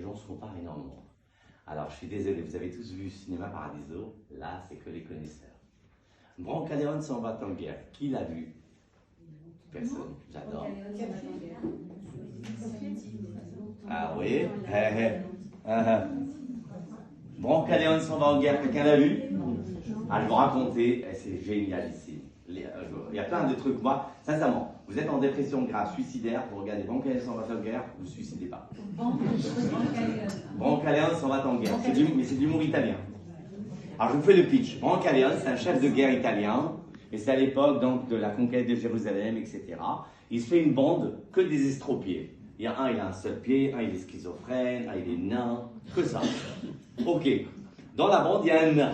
gens se comparent énormément. Alors, je suis désolé, vous avez tous vu Cinéma Paradiso, là, c'est que les connaisseurs. Brancaleone s'en va en guerre. Qui l'a vu? Personne. J'adore. Ah oui? Brancaleone s'en va en guerre, quelqu'un l'a vu? Ah, je vais vous raconter, c'est génial ici. Il y a plein de trucs. Moi, sincèrement, vous êtes en dépression grave, suicidaire, vous regardez Brancaleone s'en va en guerre, vous ne vous suicidez pas. Brancaleone s'en va en guerre, mais c'est de l'humour italien. Alors je vous fais le pitch. Brancaleone, c'est un chef de guerre italien, et c'est à l'époque donc de la conquête de Jérusalem, etc. Il se fait une bande que des estropiés. Il y a un, il a un seul pied, un, il est schizophrène, un, il est nain, que ça. Ok. Dans la bande, il y a un nain.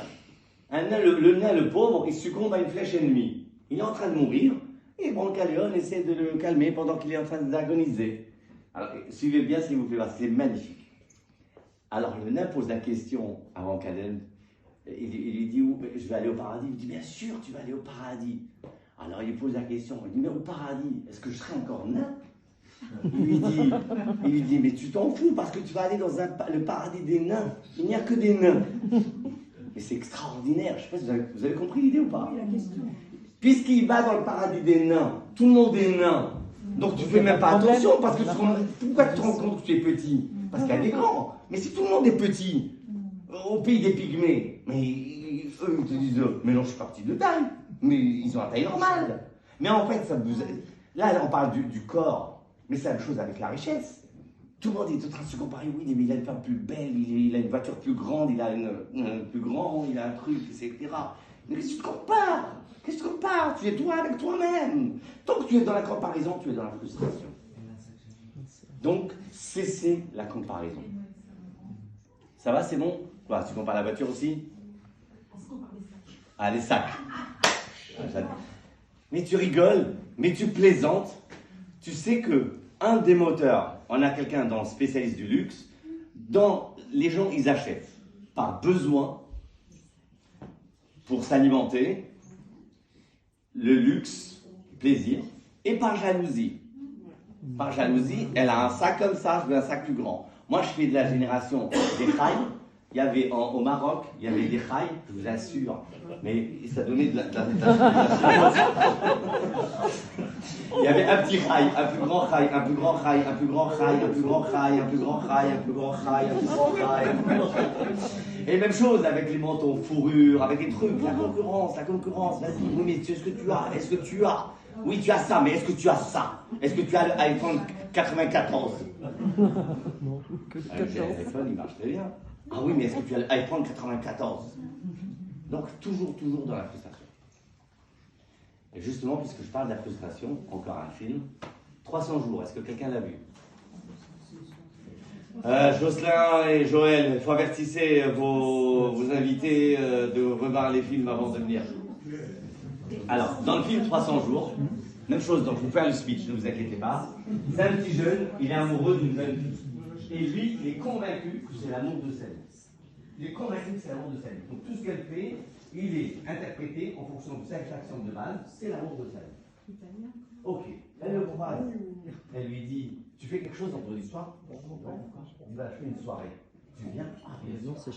Un nain, le nain, le pauvre, il succombe à une flèche ennemie. Il est en train de mourir, et Brancaleone essaie de le calmer pendant qu'il est en train d'agoniser. Alors, suivez bien s'il vous plaît, parce que c'est magnifique. Alors, le nain pose la question à Brancaleone. Il lui dit, je vais aller au paradis. Il dit, bien sûr, tu vas aller au paradis. Alors, il lui pose la question. Il dit, mais au paradis, est-ce que je serai encore nain? Il lui dit, mais tu t'en fous parce que tu vas aller dans le paradis des nains. Il n'y a que des nains. Mais c'est extraordinaire. Je ne sais pas si vous avez compris l'idée ou pas? Puisqu'il va dans le paradis des nains, tout le monde est nain. Donc tu ne fais même pas attention parce que pourquoi tu te rends compte que tu es petit? Parce qu'il y a des grands. Mais si tout le monde est petit, au pays des pygmées, mais eux ils te disent, mais non, je suis pas petit de taille. Mais ils ont la taille normale. Mais en fait, là, on parle du corps. Mais c'est la même chose avec la richesse. Tout le monde est en train de se comparer. Oui, mais il a une femme plus belle, il a une voiture plus grande, il a un plus grand, il a un truc, etc. Mais qu'est-ce que tu te compares? Qu'est-ce que tu te compares? Tu es toi avec toi-même. Tant que tu es dans la comparaison, tu es dans la frustration. Donc, cessez la comparaison. Ça va, c'est bon? Quoi, tu compares la voiture aussi? Ah, les sacs. Mais tu rigoles, mais tu plaisantes. Tu sais que un des moteurs, on a quelqu'un dans spécialiste du luxe, les gens, ils achètent par besoin, pour s'alimenter, le luxe, plaisir, et par jalousie. Par jalousie, elle a un sac comme ça, je veux un sac plus grand. Moi, je fais de la génération des khaïs. Il y avait au Maroc, il y avait des khaïs, je vous assure, mais ça donnait de la Il y avait un petit khaï, un plus grand khaï, un plus grand khaï, un plus grand khaï, un plus grand khaï, un plus grand khaï, un plus grand khaï, un plus grand khaï, un plus grand khaï. Et même chose avec les manteaux fourrure, avec les trucs, la concurrence, vas-y, oui, mais est-ce que tu as, est-ce que tu as? Oui, tu as ça, mais est-ce que tu as ça? Est-ce que tu as l'iPhone 94? Non, que L'iPhone, il marche très bien. Ah oui, mais est-ce que tu as l'iPhone 94? Donc, toujours dans la frustration. Et justement, puisque je parle de la frustration, encore un film, 300 jours, est-ce que quelqu'un l'a vu? Jocelyn et Joël, il faut avertir vos invités de revoir les films avant de venir. Alors, dans le film 300 jours, même chose, donc je vous fais le speech, ne vous inquiétez pas. C'est un petit jeune, il est amoureux d'une jeune fille. Et lui, il est convaincu que c'est l'amour de sa vie. Il est convaincu que c'est l'amour de sa vie. Donc tout ce qu'elle fait, il est interprété en fonction de sa action de base, c'est l'amour de sa vie. Ok, elle le croise. Elle lui dit, tu fais quelque chose vendredi soir? Non, il va acheter une soirée. Tu viens? Ah, bien sûr.